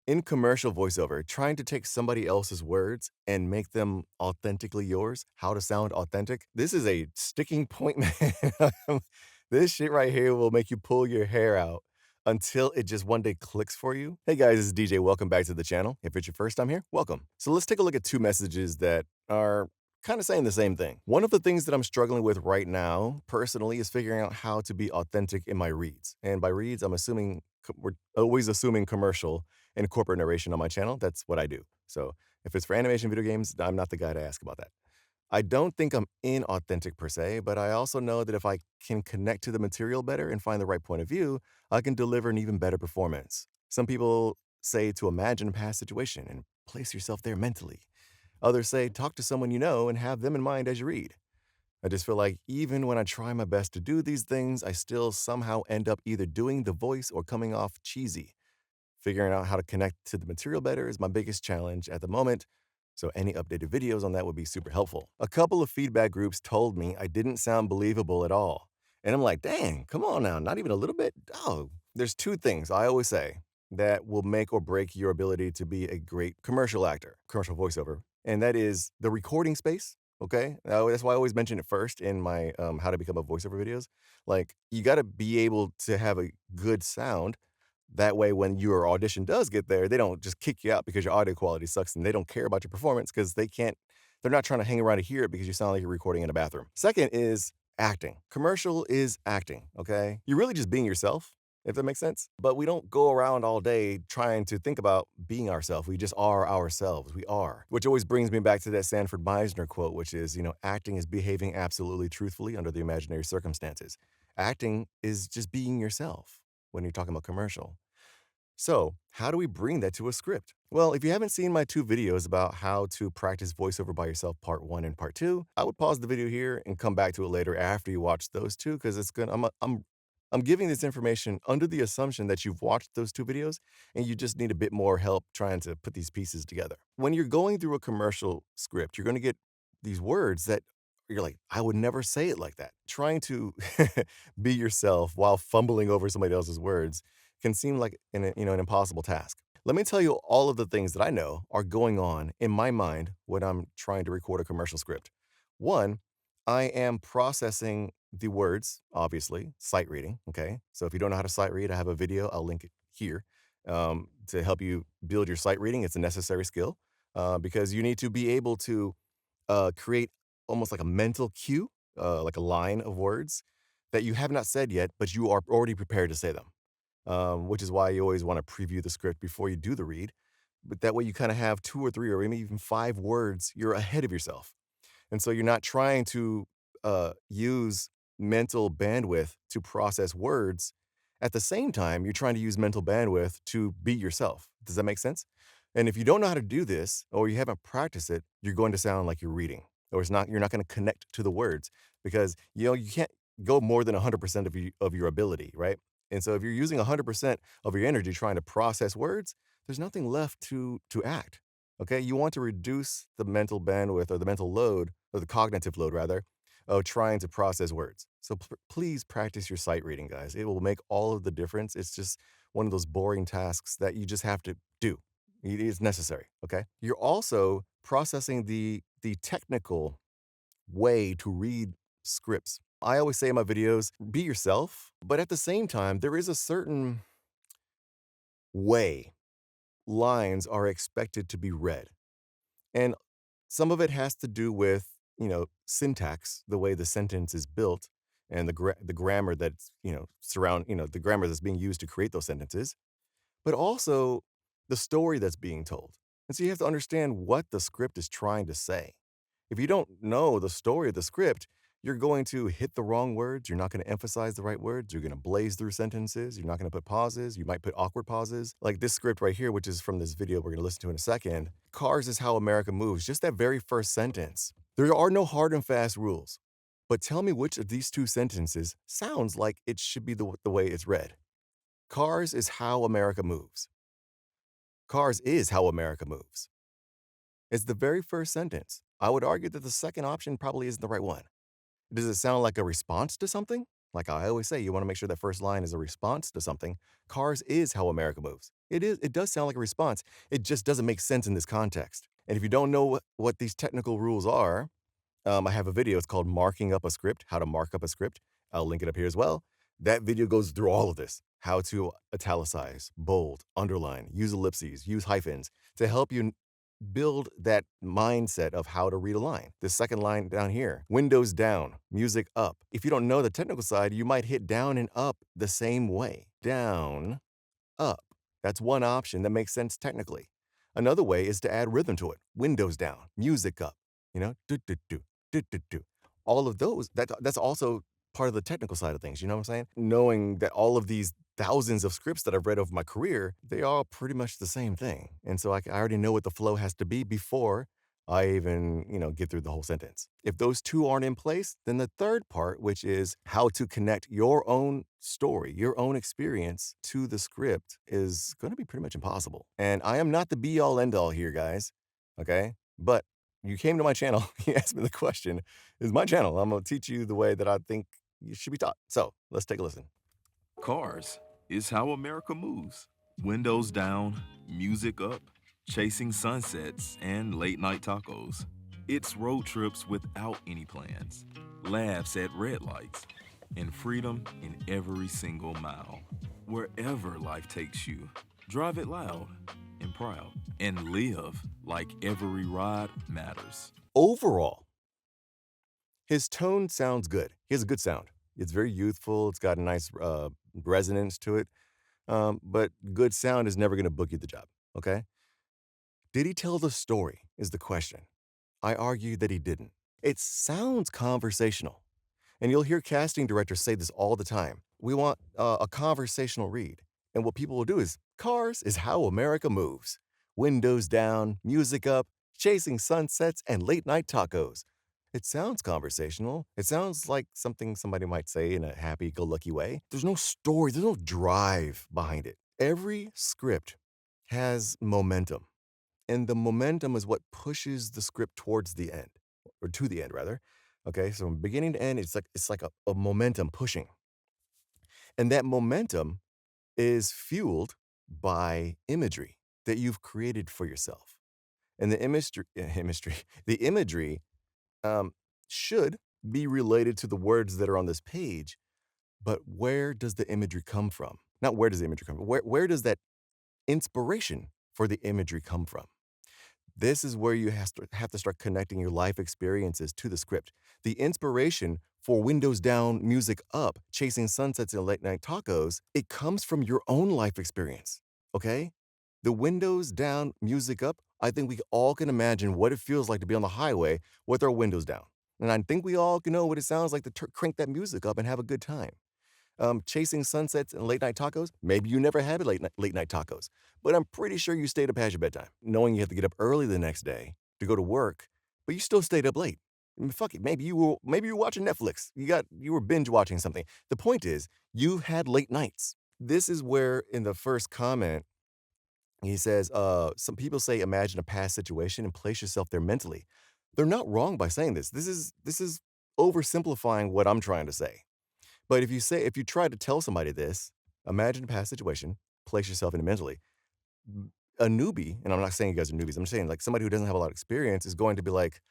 In commercial voiceover, trying to take somebody else's words and make them authentically yours, how to sound authentic, this is a sticking point, man. This shit right here will make you pull your hair out until it just one day clicks for you. Hey guys, this is DJ. Welcome back to the channel. If it's your first time here, welcome. So let's take a look at two messages that are kind of saying the same thing. One of the things that I'm struggling with right now, personally, is figuring out how to be authentic in my reads. And by reads, I'm assuming we're always assuming commercial and corporate narration on my channel. That's what I do. So if it's for animation video games, I'm not the guy to ask about that. I don't think I'm inauthentic per se, but I also know that if I can connect to the material better and find the right point of view, I can deliver an even better performance. Some people say to imagine a past situation and place yourself there mentally. Others say talk to someone you know and have them in mind as you read. I just feel like even when I try my best to do these things, I still somehow end up either doing the voice or coming off cheesy. Figuring out how to connect to the material better is my biggest challenge at the moment, so any updated videos on that would be super helpful. A couple of feedback groups told me I didn't sound believable at all. And I'm like, dang, come on now, not even a little bit? Oh, there's two things I always say that will make or break your ability to be a great commercial actor, commercial voiceover, and that is the recording space. Okay, that's why I always mention it first in my how to become a voiceover videos. Like, you got to be able to have a good sound that way, when your audition does get there, they don't just kick you out because your audio quality sucks and they don't care about your performance because they're not trying to hang around to hear it because you sound like you're recording in a bathroom. Second is acting. Commercial is acting, okay? You're really just being yourself, if that makes sense. But we don't go around all day trying to think about being ourselves. We just are ourselves. We are. Which always brings me back to that Sanford Meisner quote, which is, acting is behaving absolutely truthfully under the imaginary circumstances. Acting is just being yourself when you're talking about commercial. So, how do we bring that to a script? Well, if you haven't seen my two videos about how to practice voiceover by yourself, part one and part two, I would pause the video here and come back to it later after you watch those two, because it's gonna. I'm giving this information under the assumption that you've watched those two videos and you just need a bit more help trying to put these pieces together. When you're going through a commercial script, you're going to get these words that you're like, I would never say it like that. Trying to be yourself while fumbling over somebody else's words can seem like an impossible task. Let me tell you all of the things that I know are going on in my mind when I'm trying to record a commercial script. One, I am processing the words, obviously, sight reading. Okay. So if you don't know how to sight read, I have a video, I'll link it here to help you build your sight reading. It's a necessary skill because you need to be able to create almost like a mental cue, like a line of words that you have not said yet, but you are already prepared to say them, which is why you always want to preview the script before you do the read. But that way you kind of have two or three or maybe even five words, you're ahead of yourself. And so you're not trying to use mental bandwidth to process words. At the same time, you're trying to use mental bandwidth to be yourself. Does that make sense? And if you don't know how to do this or you haven't practiced it, you're going to sound like you're reading, or you're not going to connect to the words because you can't go more than 100% of your ability, right? And so if you're using 100% of your energy trying to process words, there's nothing left to act. Okay? You want to reduce the mental bandwidth or the mental load or the cognitive load rather of trying to process words. So please practice your sight reading, guys. It will make all of the difference. It's just one of those boring tasks that you just have to do. It is necessary, okay? You're also processing the technical way to read scripts. I always say in my videos, be yourself, but at the same time, there is a certain way lines are expected to be read. And some of it has to do with, syntax, the way the sentence is built and the grammar that's, the grammar that's being used to create those sentences, but also the story that's being told. And so you have to understand what the script is trying to say. If you don't know the story of the script, you're going to hit the wrong words. You're not going to emphasize the right words. You're going to blaze through sentences. You're not going to put pauses. You might put awkward pauses. Like this script right here, which is from this video we're going to listen to in a second. Cars is how America moves. Just that very first sentence. There are no hard and fast rules. But tell me which of these two sentences sounds like it should be the way it's read. Cars is how America moves. Cars is how America moves. It's the very first sentence. I would argue that the second option probably isn't the right one. Does it sound like a response to something? Like I always say, you want to make sure that first line is a response to something. Cars is how America moves. It does sound like a response. It just doesn't make sense in this context. And if you don't know what these technical rules are, I have a video. It's called Marking Up a Script, How to Mark Up a Script. I'll link it up here as well. That video goes through all of this, how to italicize, bold, underline, use ellipses, use hyphens to help you build that mindset of how to read a line. The second line down here, windows down, music up. If you don't know the technical side, you might hit down and up the same way. Down, up. That's one option that makes sense technically. Another way is to add rhythm to it. Windows down, music up, do do do do do do. All of those, that's also part of the technical side of things, you know what I'm saying? Knowing that all of these thousands of scripts that I've read over my career, they are pretty much the same thing. And so I already know what the flow has to be before I even, get through the whole sentence. If those two aren't in place, then the third part, which is how to connect your own story, your own experience to the script, is going to be pretty much impossible. And I am not the be all end all here, guys. Okay. But you came to my channel, you asked me the question. It's my channel. I'm going to teach you the way that I think you should be taught. So let's take a listen. Cars is how America moves. Windows down, music up, chasing sunsets, and late night tacos. It's road trips without any plans, laughs at red lights, and freedom in every single mile. Wherever life takes you, drive it loud and proud, and live like every ride matters. Overall, his tone sounds good. He has a good sound. It's very youthful. It's got a nice resonance to it. But good sound is never going to book you the job. Okay. Did he tell the story? Is the question. I argue that he didn't. It sounds conversational. And you'll hear casting directors say this all the time. We want a conversational read. And what people will do is, Cars is how America moves. Windows down, music up, chasing sunsets, and late night tacos. It sounds conversational. It sounds like something somebody might say in a happy-go-lucky way. There's no story, there's no drive behind it. Every script has momentum. And the momentum is what pushes the script towards the end, or to the end, rather. Okay, so from beginning to end, it's like a momentum pushing. And that momentum is fueled by imagery that you've created for yourself. And the imagery should be related to the words that are on this page, but where does the imagery come from? Not where does the imagery come from, where does that inspiration for the imagery come from? This is where you have to start connecting your life experiences to the script. The inspiration for windows down, music up, chasing sunsets and late night tacos, it comes from your own life experience, okay? The windows down, music up, I think we all can imagine what it feels like to be on the highway with our windows down. And I think we all can know what it sounds like to crank that music up and have a good time. Chasing sunsets and late night tacos. Maybe you never had late night tacos, but I'm pretty sure you stayed up past your bedtime, knowing you have to get up early the next day to go to work, but you still stayed up late. I mean, fuck it. Maybe you were watching Netflix. You were binge watching something. The point is, you had late nights. This is where in the first comment he says, some people say imagine a past situation and place yourself there mentally. They're not wrong by saying this. This is oversimplifying what I'm trying to say. But if you try to tell somebody this, imagine a past situation, place yourself in it mentally. A newbie, and I'm not saying you guys are newbies, I'm saying like somebody who doesn't have a lot of experience is going to be like,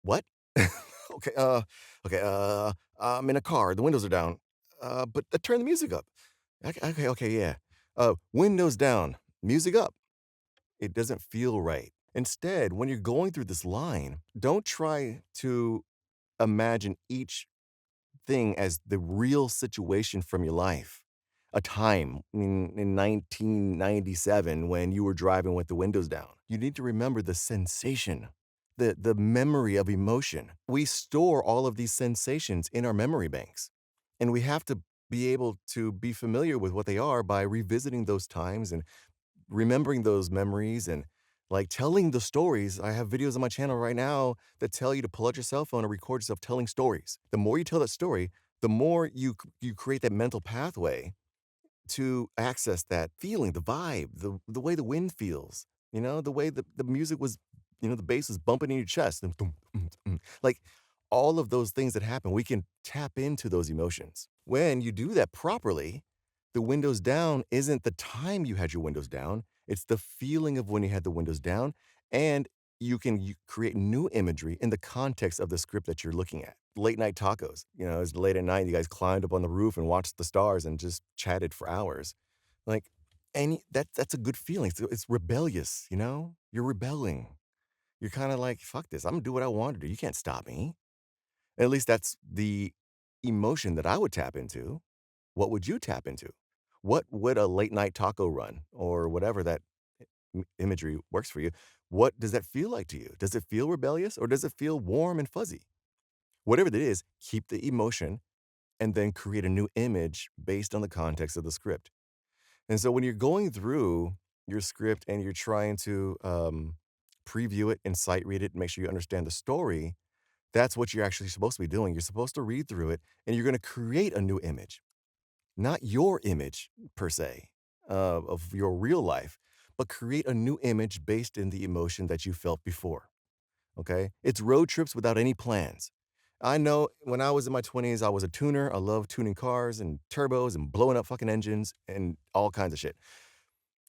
what? Okay, okay, I'm in a car, the windows are down, but turn the music up. Okay, yeah. Windows down, music up. It doesn't feel right. Instead, when you're going through this line, don't try to imagine each thing as the real situation from your life. A time in 1997 when you were driving with the windows down. You need to remember the sensation, the memory of emotion. We store all of these sensations in our memory banks, and we have to be able to be familiar with what they are by revisiting those times and remembering those memories and like telling the stories. I have videos on my channel right now that tell you to pull out your cell phone and record yourself telling stories. The more you tell that story, the more you create that mental pathway to access that feeling, the vibe, the way the wind feels, the way the music was, the bass was bumping in your chest and like all of those things that happen, we can tap into those emotions. When you do that properly, the windows down isn't the time you had your windows down, it's the feeling of when you had the windows down, and you create new imagery in the context of the script that you're looking at. Late night tacos, it's late at night, you guys climbed up on the roof and watched the stars and just chatted for hours. Like, that's a good feeling. It's rebellious, you know? You're rebelling. You're kinda like, "Fuck this, Imma do what I want to do, you can't stop me." At least that's the emotion that I would tap into. What would you tap into? What would a late night taco run or whatever that imagery works for you, what does that feel like to you? Does it feel rebellious or does it feel warm and fuzzy? Whatever it is, keep the emotion and then create a new image based on the context of the script. And so when you're going through your script and you're trying to, preview it and sight read it, make sure you understand the story, that's what you're actually supposed to be doing. You're supposed to read through it, and you're gonna create a new image. Not your image per se, of your real life, but create a new image based in the emotion that you felt before, okay? It's road trips without any plans. I know when I was in my 20s, I was a tuner. I loved tuning cars and turbos and blowing up fucking engines and all kinds of shit.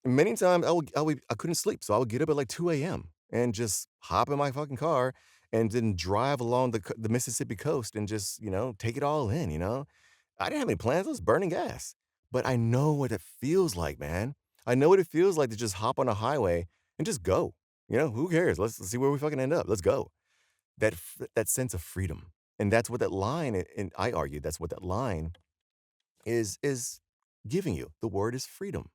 Many times I couldn't sleep, so I would get up at like 2 AM and just hop in my fucking car and then drive along the Mississippi coast and just, take it all in, you know? I didn't have any plans, I was burning gas, but I know what it feels like, man. I know what it feels like to just hop on a highway and just go. Who cares? Let's see where we fucking end up. Let's go. That sense of freedom, and that's what that line and I argue that's what that line is giving you. The word is freedom.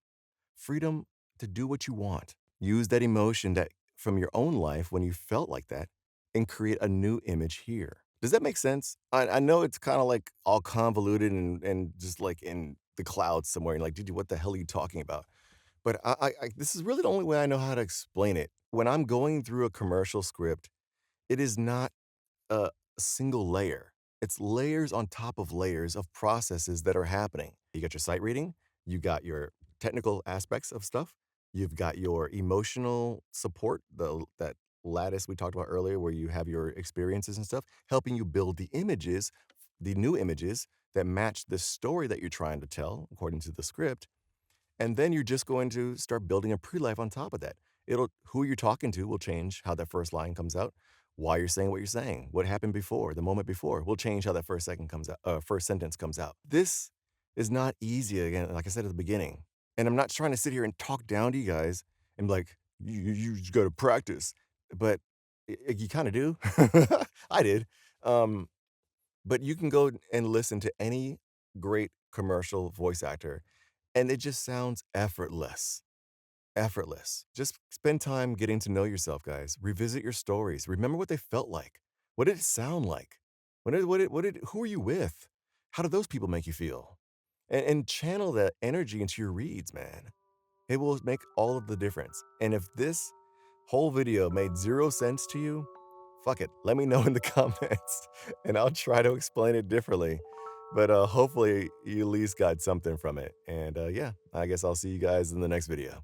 Freedom to do what you want. Use that emotion that from your own life when you felt like that and create a new image here. Does that make sense? I know it's kinda, like, all convoluted and just, like, in the clouds somewhere, and like, "Dude, what the hell are you talking about?" But I this is really the only way I know how to explain it. When I'm going through a commercial script, it is not a single layer. It's layers on top of layers of processes that are happening. You got your sight reading, you got your technical aspects of stuff, you've got your emotional support, that lattice we talked about earlier where you have your experiences and stuff, helping you build the images, the new images that match the story that you're trying to tell according to the script, and then you're just going to start building a pre-life on top of that. Who you're talking to will change how that first line comes out, why you're saying what you're saying, what happened before, the moment before will change how that first sentence comes out. This is not easy again, like I said at the beginning. And I'm not trying to sit here and talk down to you guys and be like, you just gotta practice. But you kind of do. I did. Um, but you can go and listen to any great commercial voice actor and it just sounds effortless. Effortless. Just spend time getting to know yourself, guys. Revisit your stories. Remember what they felt like. What did it sound like? Who are you with? How do those people make you feel? And channel that energy into your reads, man. It will make all of the difference. And if this whole video made 0 sense to you, fuck it. Let me know in the comments and I'll try to explain it differently. But hopefully you at least got something from it. And yeah, I guess I'll see you guys in the next video.